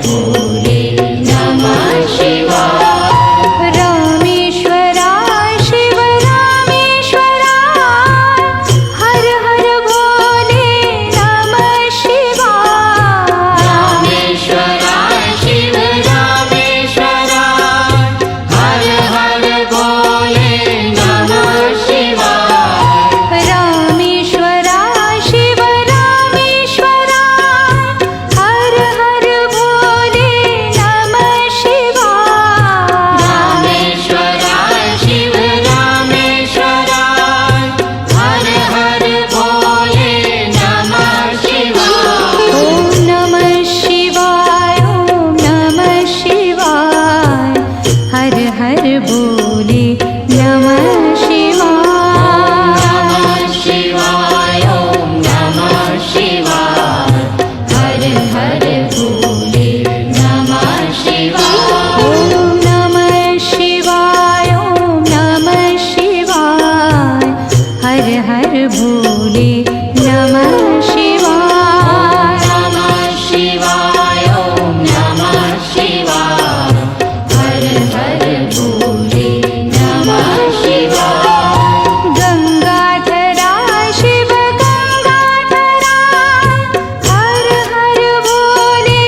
भोले नमः शिवाय। रामेश्वरा शिव रामेश्वरा हर हर भोले नमः शिवाय। रामेश्वरा शिव रामेश्वरा हर हर भोले नमः शिवाय। रामेश्वरा शिव रामेश्वरा हर हर भोले नमः शिवाय। रामेश्वरा शिव रामेश्वरा हर हर भोले नमः शिवाय। ॐ नमः शिवाय ॐ नमः शिवाय हर हर भोले नमः शिवाय। नमः शिवाय ॐ नमः शिवाय हर हर भोले नमः शिवाय। ॐ नमः शिवाय ॐ नमः शिवाय हर हर भोले नमः शिवाय। नमः शिवाय ॐ नमः शिवाय हर हर भोले नमः शिवाय। गंगाधरा शिव गंगाधरा हर हर भोले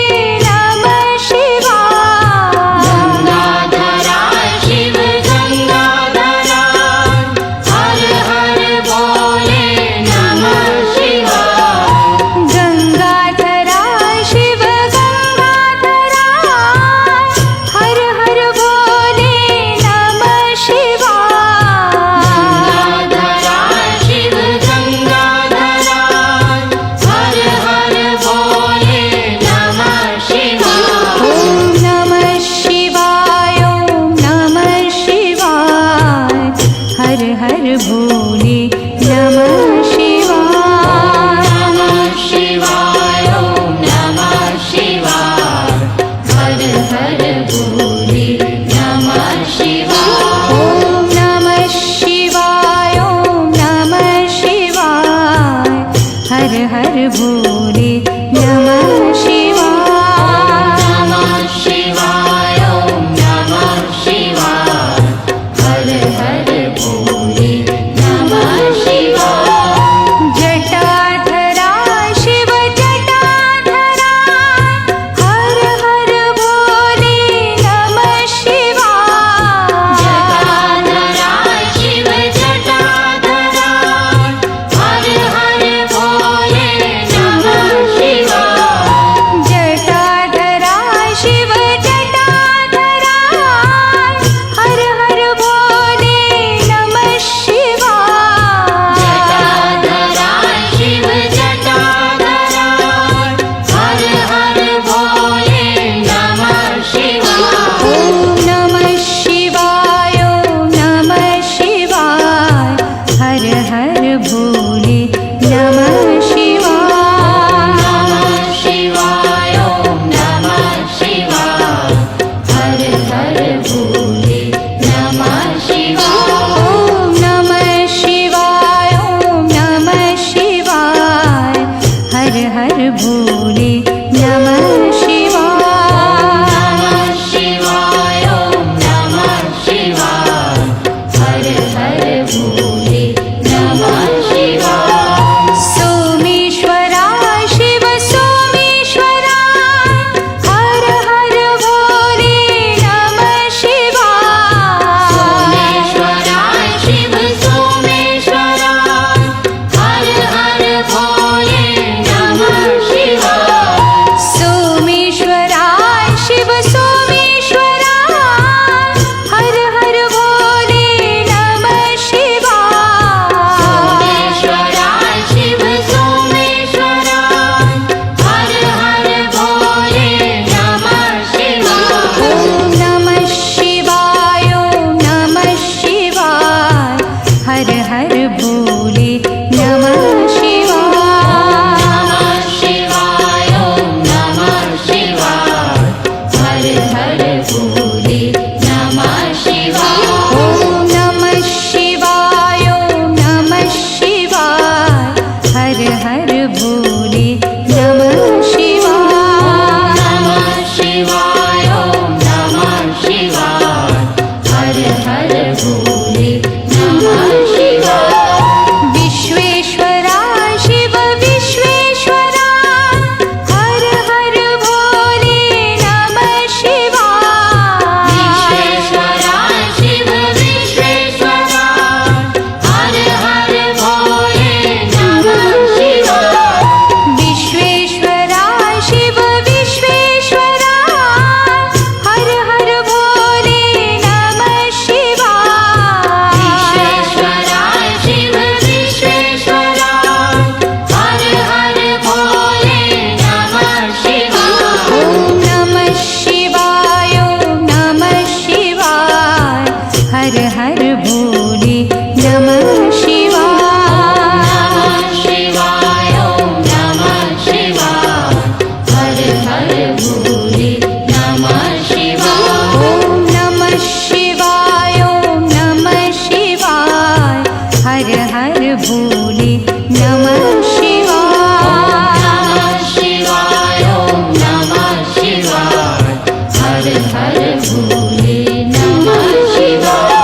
हर भोले नमः शिवाय ॐ नमः शिवाय ॐ नमः शिवाय हर हर भोले नमः शिवाय नमः शिवाय ॐ नमः शिवाय हर हर भोले नमः शिवाय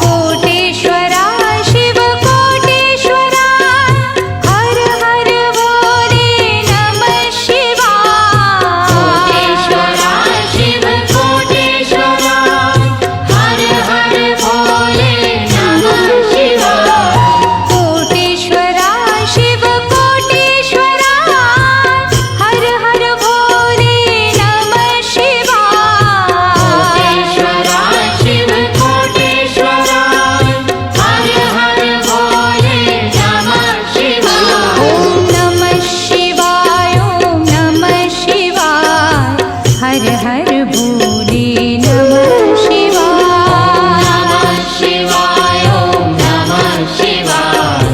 कोटेश्वरा शिव कोटेश्वरा हर हर भोले नमः शिवाय कोटेश्वरा शिव कोटेश्वरा हर हर भोले नमः शिवाय कोटेश्वरा शिव कोटेश्वरा हर हर भोले नमः शिवाय कोटेश्वरा शिव कोटेश्वरा हर हर भोले नमः शिवाय ॐ नमः शिवाय ॐ नमः शिवाय हर हर भोले नमः शिवाय नमः शिवाय ॐ नमः शिवाय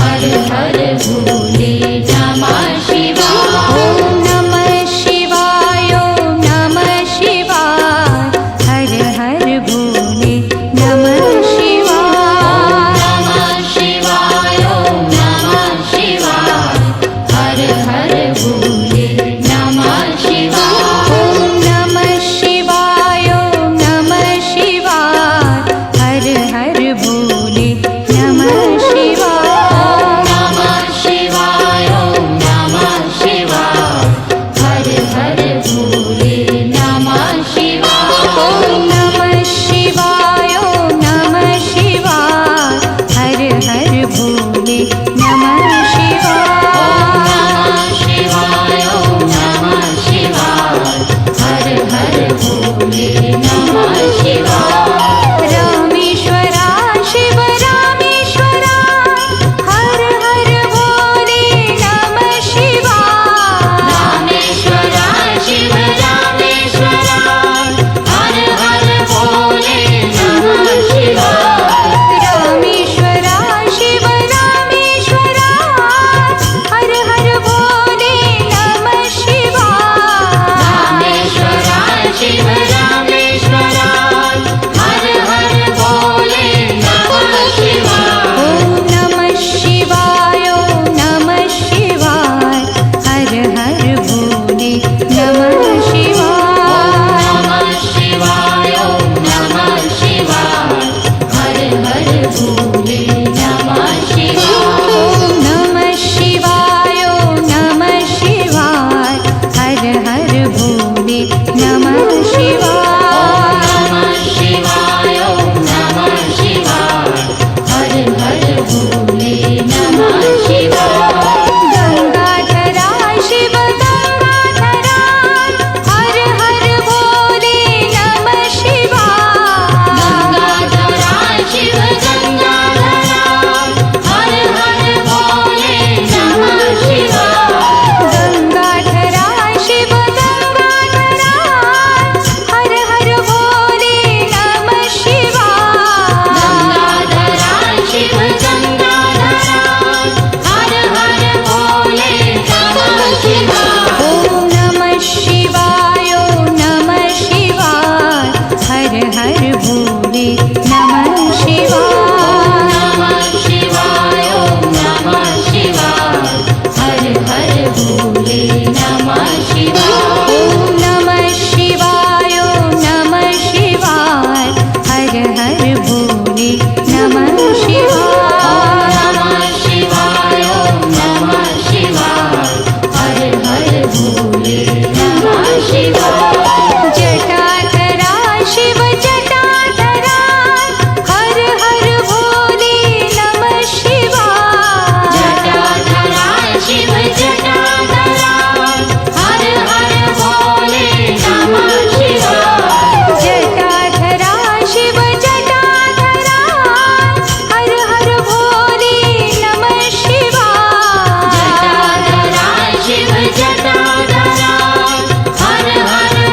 हर हर भोले नमः शिवाय ॐ नमः शिवाय ॐ नमः शिवाय हर हर भोले नमः शिवाय नमः शिवाय ॐ नमः शिवाय हर हर भोले नमः शिवाय ॐ नमः शिवाय ॐ नमः शिवाय हर हर भोले नमः शिवाय नमः शिवाय ॐ नमः शिवाय हर हर भोले नमः शिवाय ॐ नमः शिवाय ॐ नमः शिवाय हर हर भोले नमः शिवाय नमः शिवाय ॐ नमः शिवाय हर हर भोले नमः शिवाय रामेश्वरा शिव रामेश्वरा हर हर भोले नमः शिवाय रामेश्वरा शिव रामेश्वरा हर हर भोले नमः शिवाय रामेश्वरा शिव रामेश्वरा हर हर भोले नमः शिवाय रामेश्वरा शिव रामेश्वरा हर हर भोले नमः शिवाय ॐ नमः शिवाय ॐ नमः शिवाय हर हर भोले नमः शिवाय नमः शिवाय ॐ नमः शिवाय हर हर भोले नमः शिवाय ॐ नमः शिवाय ॐ नमः शिवाय हर हर भोले नमः शिवाय नमः शिवाय ॐ नमः शिवाय हर हर भोले नमः शिवाय गंगाधरा शिव गंगाधरा हर हर भोले नमः शिवाय गंगाधरा शिव गंगाधरा हर हर भोले नमः शिवाय गंगाधरा शिव गंगाधरा हर हर भोले नमः शिवाय गंगाधरा शिव गंगाधरा हर हर भोले नमः शिवाय ॐ नमः शिवाय ॐ नमः शिवाय हर हर भोले नमः शिवाय नमः शिवाय ॐ नमः शिवाय हर हर भोले नमः शिवाय ॐ नमः शिवाय ॐ नमः शिवाय हर हर भोले नमः शिवाय नमः शिवाय ॐ नमः शिवाय हर हर भोले नमः शिवाय जटाधरा शिव जटाधरा हर हर भोले नमः शिवाय जटाधरा शिव जटाधरा हर हर भोले नमः शिवाय जटाधरा शिव जटाधरा हर हर भोले नमः शिवाय जटाधरा शिव जटाधरा हर हर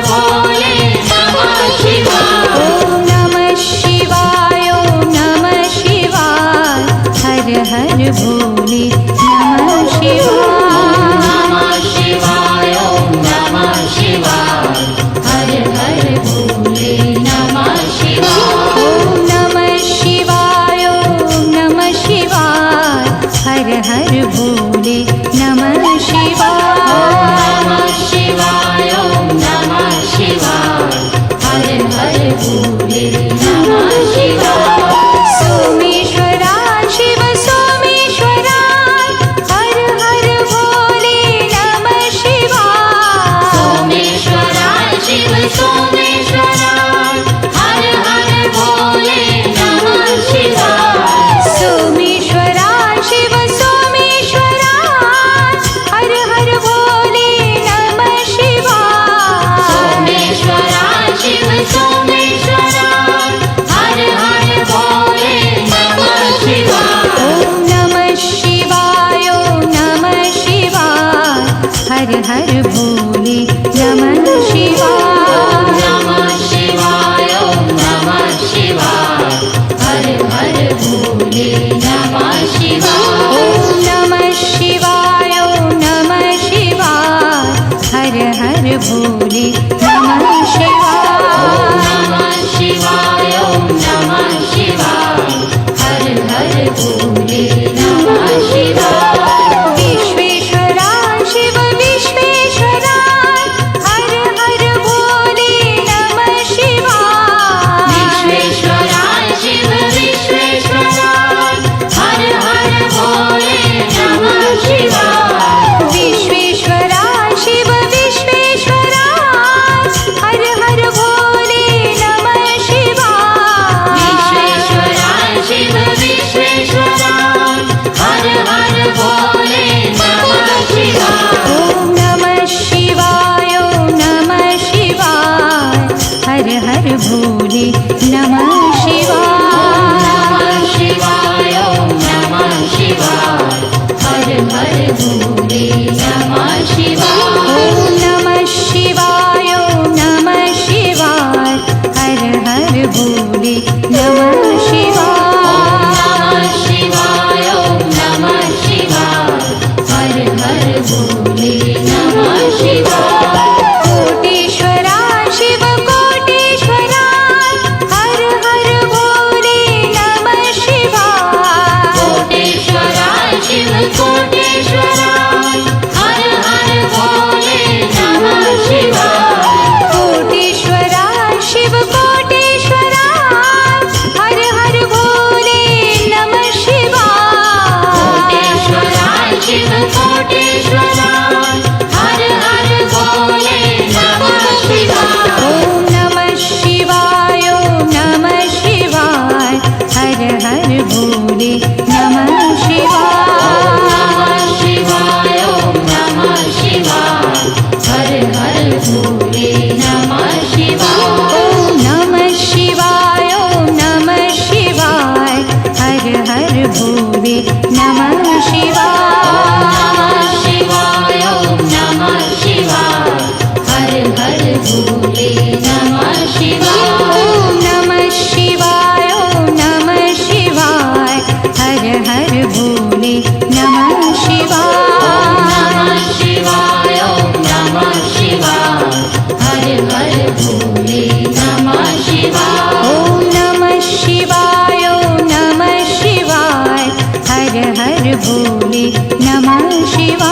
भोले नमः शिवाय। नमः शिवाय ओम नमः शिवाय हर हर भोले नमः शिवाय विश्वेश्वरा शिव विश्वेश्वरा हर हर भोले नमः शिवाय। विश्वेश्वरा शिव विश्वेश्वरा हर हर भोले नमः शिवाय विश्वेश्वरा शिव विश्वेश्वरा हर हर भोले नमः शिवाय। विश्वेश्वरा शिव विश्वेश्वरा हर हर भोले नमः शिवाय ओम नमः शिवाय ओम नमः शिवाय हर हर भोले नमः शिवाय। नमः शिवाय ओम नमः शिवाय हर हर भोले नमः शिवाय ओम नमः शिवाय ओम नमः शिवाय हर हर भोले नमः शिवाय। नमः शिवाय ओम नमः शिवाय हर हर भोले नमः शिवाय कोटेश्वरा शिव कोटेश्वरा हर हर भोले नमः शिवाय। कोटेश्वरा शिव कोटेश्वरा हर हर भोले नमः शिवाय कोटेश्वरा शिव कोटेश्वरा हर हर भोले नमः शिवाय। कोटेश्वरा शिव कोटेश्वरा हर हर भोले नमः शिवाय ओम नमः शिवाय ओम नमः शिवाय हर हर भोले नमः शिवाय। नमः शिवाय ओम नमः शिवाय हर हर भोले नमः शिवाय ओम नमः शिवाय ओम नमः शिवाय हर हर भोले नमः शिवाय। नमः शिवाय ओम नमः शिवाय हर हर भोले नमः शिवाय ओम नमः शिवाय ओम नमः शिवाय हर हर भोले नमः शिवाय। नमः शिवाय ओम नमः शिवाय हर हर भोले नमः शिवाय ओम नमः शिवाय ओम नमः शिवाय हर हर भोले नमः शिवाय।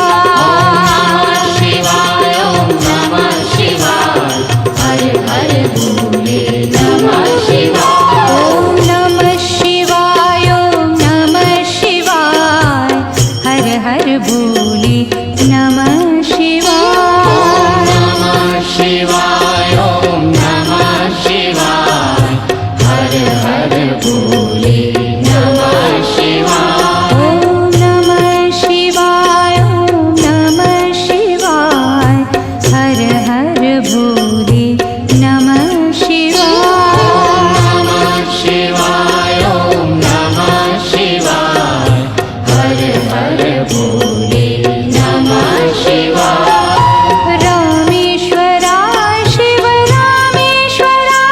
नमः शिवाय ओम नमः शिवाय हर हर भोले नमः शिवाय ओम नमः शिवाय ओम नमः शिवाय हर हर भोले नमः शिवाय। नमः शिवाय ओम नमः शिवाय हर हर भोले नमः शिवाय ओम नमः शिवाय ओम नमः शिवाय हर हर भोले नमः शिवाय। नमः शिवाय ओम नमः शिवाय हर हर भोले नमः शिवाय रामेश्वरा शिव रामेश्वरा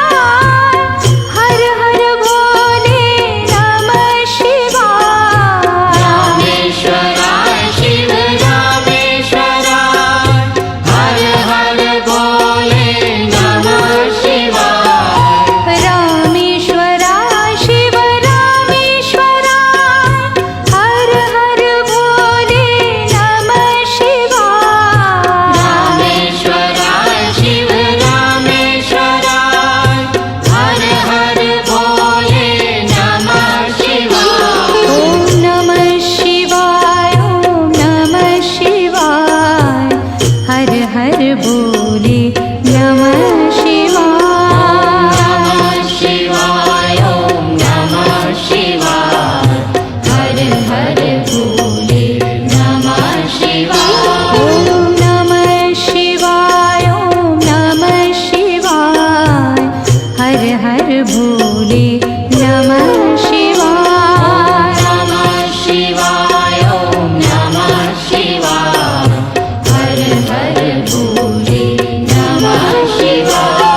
हर हर भोले नमः शिवाय। रामेश्वरा शिव रामेश्वरा हर हर भोले नमः शिवाय रामेश्वरा शिव रामेश्वरा हर हर भोले नमः शिवाय। रामेश्वरा शिव रामेश्वरा हर हर भोले नमः शिवाय ओम नमः शिवाय ओम नमः शिवाय हर हर भोले नमः शिवाय। नमः शिवाय ओम नमः शिवाय हर हर भोले नमः शिवाय ओम नमः शिवाय ओम नमः शिवाय हर हर भोले नमः शिवाय। नमः शिवाय ओम नमः शिवाय हर हर भोले नमः शिवाय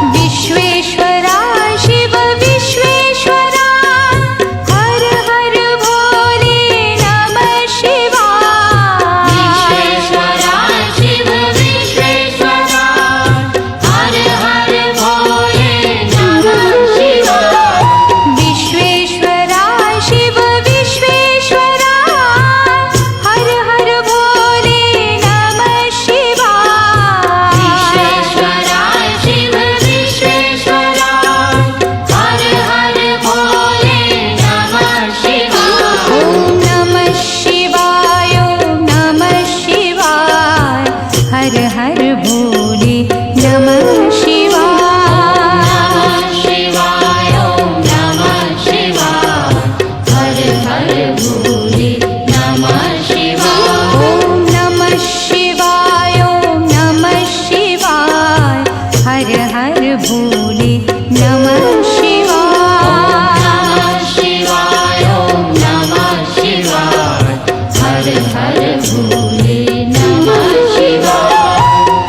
विश्वेश्वरा शिव विश्वेश्वरा हर हर भोले नमः शिवाय विश्वेश्वरा शिव विश्वेश्वरा हर हर भोले नमः शिवाय विश्वेश्वरा शिव विश्वेश्वरा हर हर भोले नमः शिवाय विश्वेश्वरा शिव विश्वेश्वरा हर हर भोले नमः शिवाय ॐ नमः शिवाय ॐ नमः शिवाय हर हर भोले नमः शिवाय शिवाय ॐ नमः शिवाय हर हर भोले नमः शिवाय ॐ नमः शिवाय ॐ नमः शिवाय हर हर भोले नमः शिवाय शिवाय ॐ नमः शिवाय हर हर भोले नमः शिवाय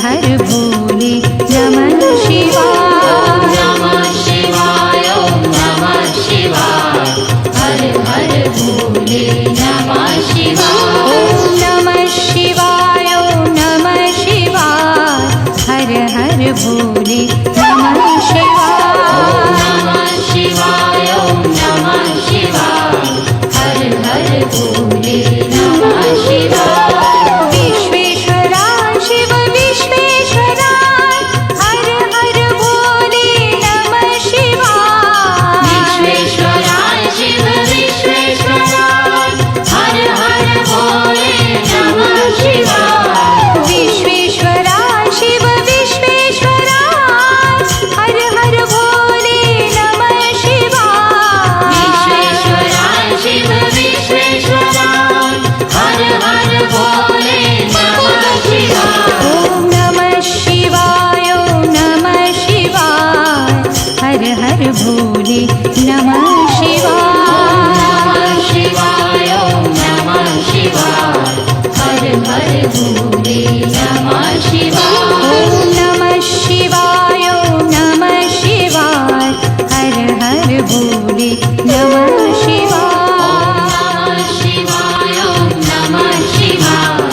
हर भोले नमः शिवाय। नमः शिवाय ॐ नमः शिवाय हर हर भोले नमः शिवाय ॐ नमः शिवाय ॐ नमः शिवाय हर हर भोले नमः शिवाय। नमः शिवाय ॐ नमः शिवाय हर हर भोले नमः शिवाय विश्वेश्वराय शिव विश्वेश्वराय हर हर भोले नमः शिवाय। विश्वेश्वराय शिव विश्वेश्वराय हर हर भोले नमः शिवाय विश्वेश्वराय शिव विश्वेश्वराय हर हर भोले नमः शिवाय। विश्वेश्वराय शिव विश्वेश्वराय हर हर भोले नमः शिवाय ॐ नमः शिवाय ॐ नमः शिवाय हर हर भोले नमः शिवाय। नमः शिवाय ॐ नमः शिवाय हर हर भोले नमः शिवाय ॐ नमः शिवाय ॐ नमः शिवाय हर हर भोले नमः शिवाय। नमः शिवाय ॐ नमः शिवाय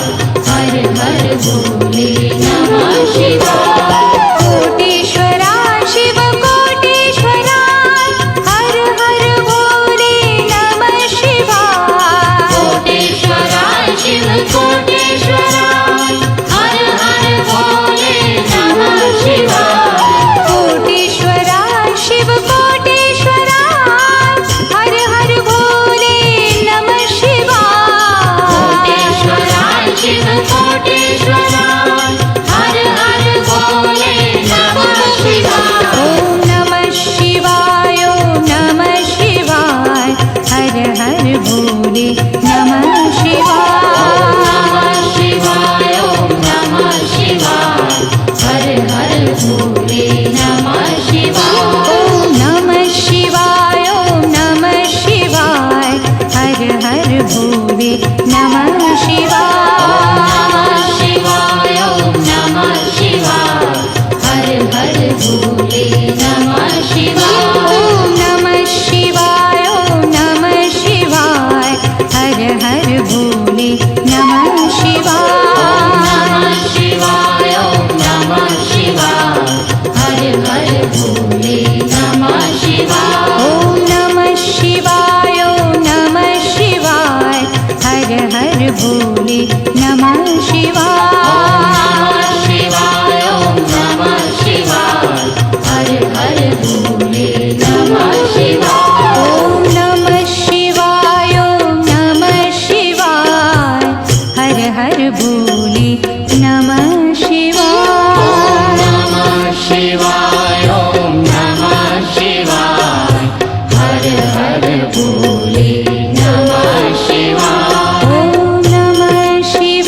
हर हर भोले नमः शिवाय कोटेश्वराय शिव कोटेश्वराय हर हर भोले नमः शिवाय। कोटेश्वराय शिव कोटेश्वराय हर हर भोले नमः शिवाय कोटेश्वराय शिव कोटेश्वराय हर हर भोले नमः शिवाय। कोटेश्वराय शिव कोटेश्वराय हर हर भोले नमः शिवाय ॐ नमः शिवाय ॐ नमः शिवाय हर हर भोले नमः शिवाय। नमः शिवाय ॐ नमः शिवाय हर हर भोले नमः शिवाय ॐ नमः शिवाय ॐ नमः शिवाय हर हर भोले नमः शिवाय। नमः शिवाय ॐ नमः शिवाय हर हर भोले नमः शिवाय ॐ नमः शिवाय ॐ नमः शिवाय हर हर भोले नमः शिवाय। नमः शिवाय ॐ नमः शिवाय हर हर भोले नमः शिवाय ॐ नमः शिवाय ॐ नमः शिवाय हर हर भोले नमः शिवाय। नमः शिवाय ॐ नमः शिवाय हर हर भोले नमः शिवाय ॐ नमः शिवाय ॐ नमः शिवाय हर हर भोले नमः शिवाय। नमः शिवाय ॐ नमः शिवाय हर हर भोले नमः शिवाय ॐ नमः शिवाय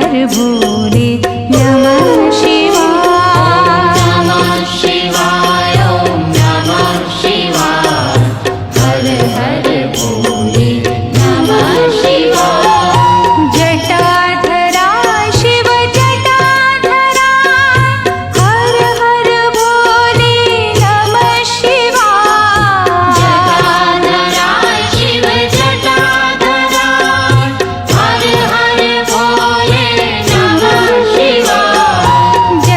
हर भोले नमः शिवाय नमः शिवाय ॐ नमः शिवाय हर हर भोले नमः शिवाय जटाधरा शिव जटाधरा हर हर भोले नमः शिवाय जटाधरा शिव जटाधरा हर हर भोले नमः शिवाय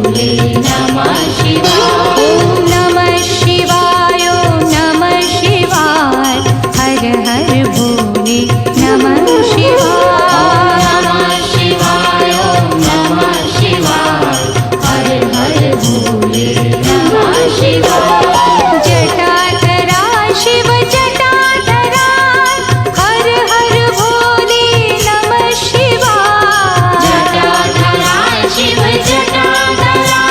भोले नमः शिवाय ॐ नमः शिवाय ॐ नमः शिवाय हर हर भोले नमः शिवाय नमः शिवाय ॐ नमः शिवाय हर हर भोले नमः शिवाय जटाधरा शिव जटाधरा हर हर भोले नमः शिवाय जटाधरा शिव जटाधरा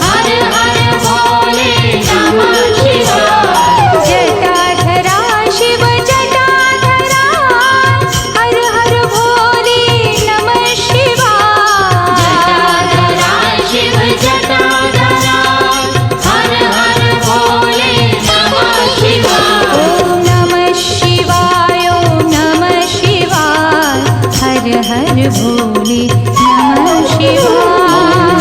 हर हर भोले नमः शिवाय जटाधरा शिव जटाधरा हर हर भोले नमः शिवाय जटाधरा शिव जटाधरा हर हर भोले नमः शिवाय ॐ नमः शिवाय ॐ नमः शिवाय हर हर भोले नमः शिवाय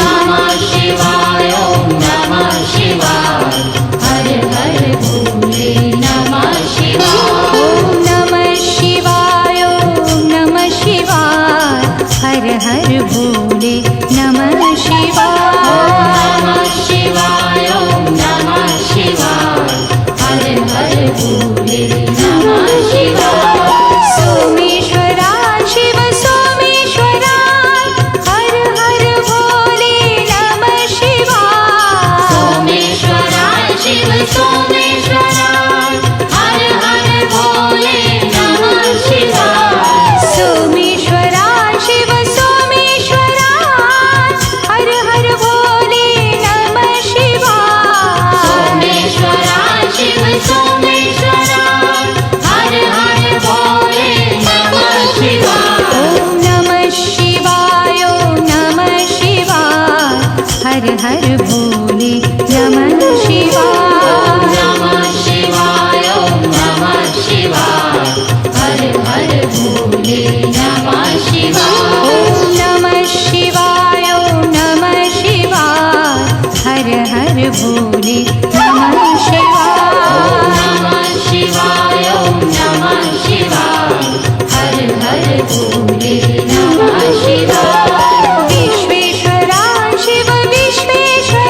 नमः शिवाय ॐ नमः शिवाय हर हर भोले नमः शिवाय ॐ नमः शिवाय ॐ नमः शिवाय हर हर भोले नमः शिवाय नमः शिवाय ॐ नमः शिवाय हर हर भोले नमः शिवाय सोमेश्वरा शिव सोमेश्वरा हर हर भोले नमः शिवाय सोमेश्वरा शिव सोमेश्वरा हर हर भोले नमः शिवाय सोमेश्वरा शिव सोमेश्वरा हर हर भोले नमः शिवाय सोमेश्वरा शिव सोमेश्वरा हर हर भोले नमः शिवाय ॐ नमः शिवाय ॐ नमः शिवाय हर हर भोले नमः शिवाय नमः शिवाय ॐ नमः शिवाय हर हर भोले नमः शिवाय ॐ नमः शिवाय ॐ नमः शिवाय हर हर भोले नमः शिवाय नमः शिवाय ॐ नमः शिवाय हर हर भोले नमः शिवाय विश्वेश्वरा शिव विश्वेश्वरा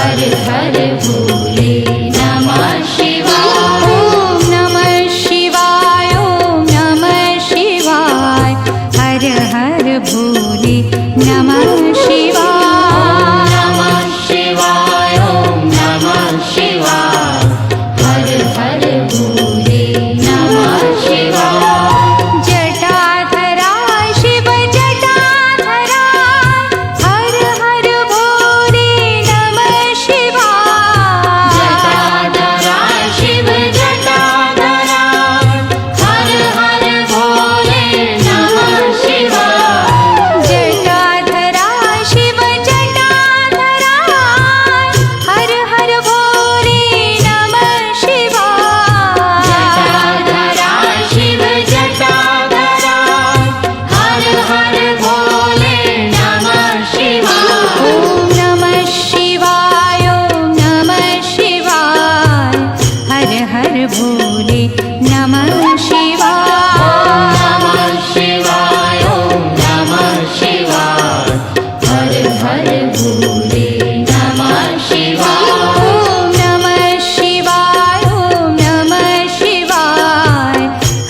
हर हर भोले नमः शिवाय ॐ नमः शिवाय ॐ नमः शिवाय हर हर भोले नमः शिवाय नमः शिवाय ॐ नमः शिवाय हर हर भोले नमः शिवाय जटाधरा शिव जटाधरा हर हर भोले नमः शिवाय जटाधरा शिव जटाधरा हर हर भोले नमः शिवाय जटाधरा शिव जटाधरा हर हर भोले नमः शिवाय जटाधरा शिव जटाधरा हर हर भोले नमः शिवाय ॐ नमः शिवाय ॐ नमः शिवाय हर हर भोले नमः शिवाय नमः शिवाय ॐ नमः शिवाय हर हर भोले नमः शिवाय ॐ नमः शिवाय ॐ नमः शिवाय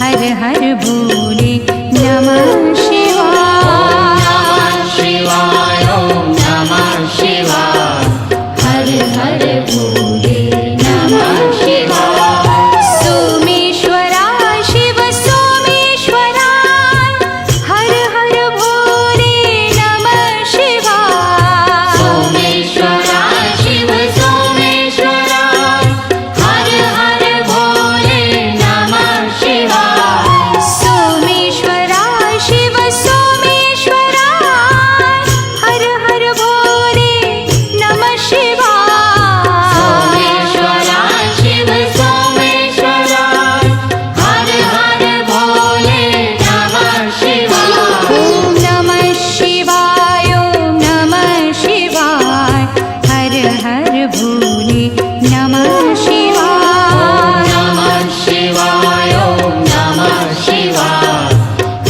हर हर भोले नमः शिवाय नमः शिवाय ॐ नमः शिवाय हर हर भोले नमः शिवाय सोमेश्वरा शिव सोमेश्वरा हर हर भोले नमः शिवाय सोमेश्वरा शिव सोमेश्वरा हर हर भोले नमः शिवाय सोमेश्वरा शिव सोमेश्वरा हर हर भोले नमः शिवाय सोमेश्वरा शिव सोमेश्वरा हर हर भोले नमः शिवाय ॐ नमः शिवाय ॐ नमः शिवाय हर हर भोले नमः शिवाय नमः शिवाय ॐ नमः शिवाय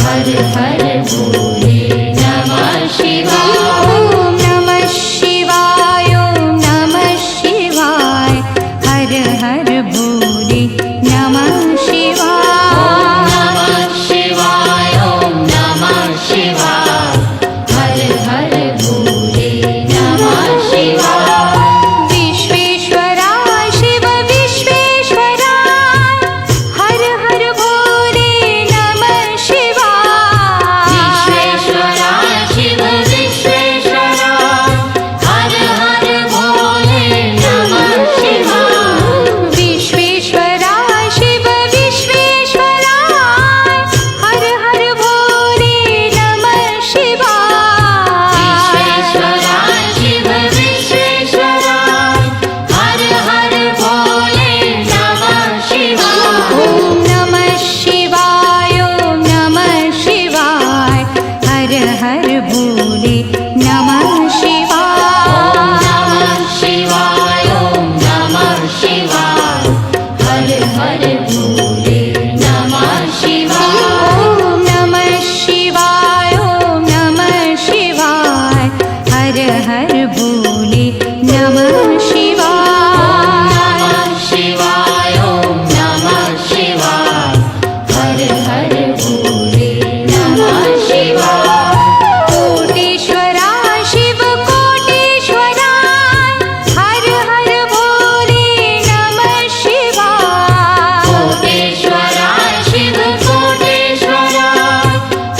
हर हर भोले नमः शिवाय ॐ नमः शिवाय ॐ नमः शिवाय हर हर भोले नमः शिवाय नमः शिवाय ॐ नमः शिवाय हर हर भोले नमः शिवाय विश्वेश्वरा शिव विश्वेश्वरा हर हर भोले नमः शिवाय विश्वेश्वरा शिव विश्वेश्वरा हर हर भोले नमः शिवाय विश्वेश्वरा शिव विश्वेश्वरा हर हर भोले नमः शिवाय विश्वेश्वरा शिव विश्वेश्वरा हर हर भोले नमः शिवाय ॐ नमः शिवाय ॐ नमः शिवाय हर हर भोले नमः शिवाय नमः शिवाय ॐ नमः शिवाय हर हर भोले नमः शिवाय ॐ नमः शिवाय ॐ नमः शिवाय हर हर भोले नमः शिवाय नमः शिवाय ॐ नमः शिवाय हर हर भोले नमः शिवाय कोटेश्वरा शिव कोटेश्वरा हर हर भोले नमः शिवाय कोटेश्वरा शिव कोटेश्वरा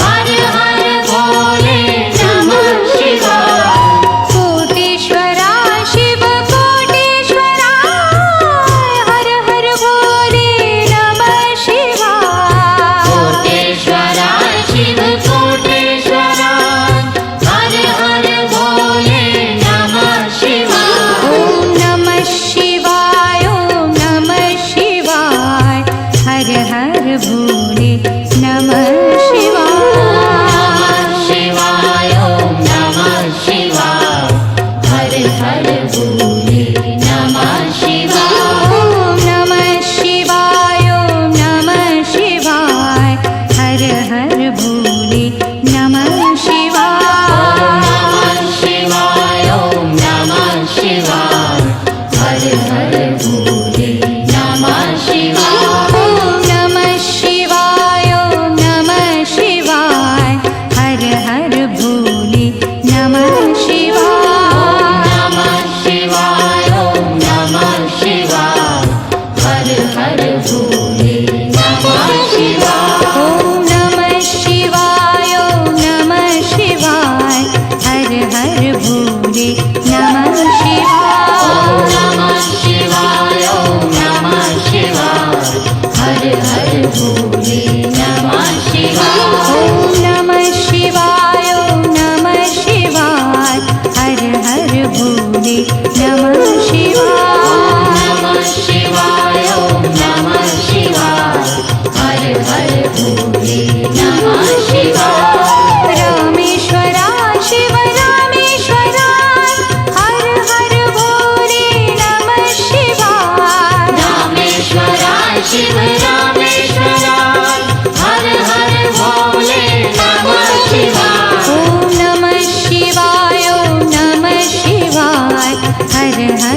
हर हर भोले नमः शिवाय कोटेश्वरा शिव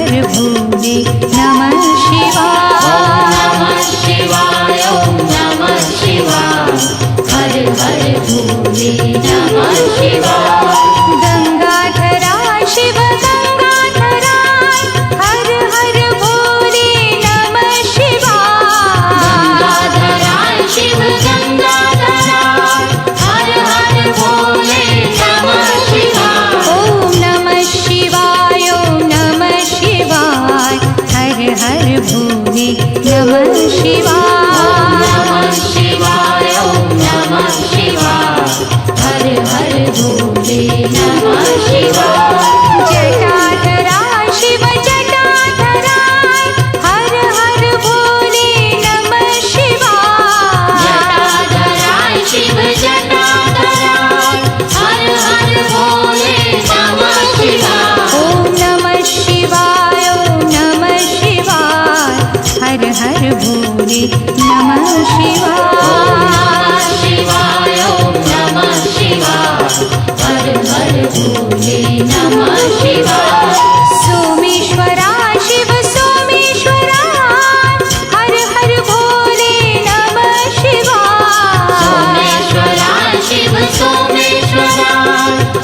हर भोले नमः शिवाय। नमः शिवाय ओम नमः शिवाय हर हर भोले नमः शिवाय। गंगाधरा शिव गंगाधरा हर हर भोले नमः शिवाय। गंगाधरा शिव गंगाधरा हर हर भोले नमः शिवाय। ओम नमः शिवाय ओम नमः शिवाय हर हर भोले नमः शिवाय। नमः शिवाय ओम नमः शिवाय हर हर भोले नमः शिवाय। जटाधरा शिव जटाधरा हर हर भोले नमः शिवाय। जटाधरा शिव जटाधरा हर हर भोले नमः शिवाय। ओम नमः शिवाय ओम नमः शिवाय हर हर भोले नमः शिवाय। शिवाय ओम नमः शिवाय हर हर भोले नमः शिवाय। सोमेश्वरा शिव सोमेश्वरा हर हर भोले नमः शिवाय। सोमेश्वरा शिव सोमेश्वरा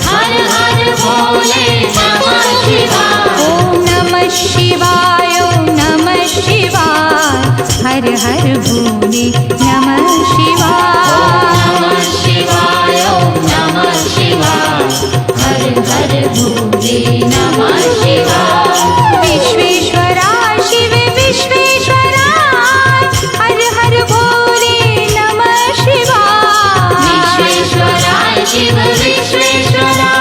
हर हर भोले नमः शिवाय। ओम नमः शिवाय ओम नमः शिवाय हर हर भोले नमः शिवाय। नमः शिवाय ओम नमः शिवाय हर हर भोले नमः शिवाय। विश्वेश्वरा शिव विश्वेश्वरा हर हर भोले नमः शिवाय। विश्वेश्वरा शिव विश्वेश्वरा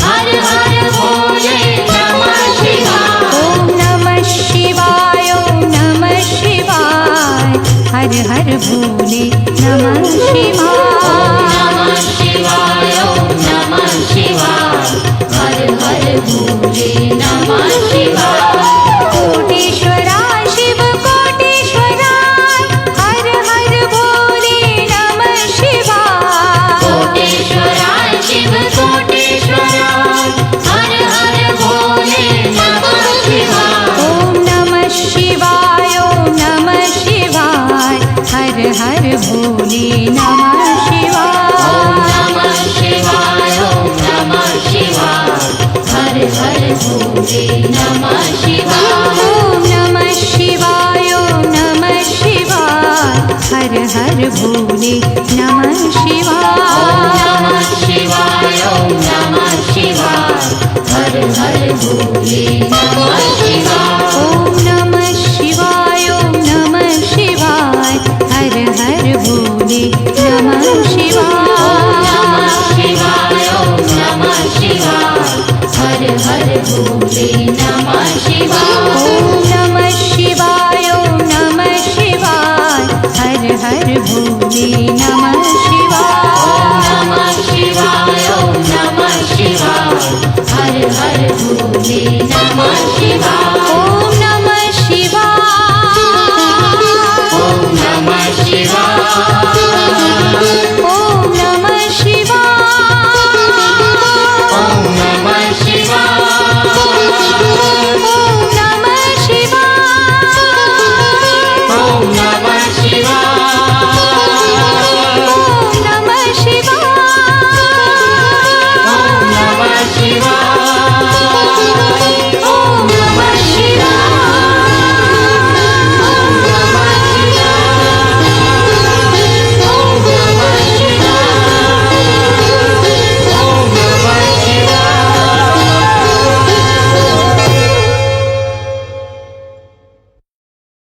हर हर भोले नमः शिवाय। ओम नमः शिवाय ओम नमः शिवाय हर हर भोले नमः शिवाय। नमः शिवाय ओम नमः शिवाय हर हर भोले नमः शिवाय। कोटेश्वरा शिव कोटेश्वरा हर हर भोले नमः शिवाय। कोटेश्वरा शिव कोटेश्वरा हर हर भोले नमः शिवाय। ओम नमः शिवाय ओम नमः शिवाय हर हर भोले नमः शिवाय। नमः शिवाय ओम नमः शिवाय हर हर भोले नमः शिवाय। ओम नमः शिवाय ओम नमः शिवाय हर हर भोले नमः शिवाय। नमः शिवाय ओम नमः शिवाय हर हर भोले नमः शिवाय। ओम नमः शिवाय ओम नमः शिवाय हर हर भोले नमः शिवाय। नमः शिवाय ओम नमः शिवाय हर हर भोले नमः शिवाय। ओम नमः शिवाय ओम नमः शिवाय हर हर भोले नमः शिवाय। नमः शिवाय ओम नमः शिवाय हर हर भोले नमः शिवाय।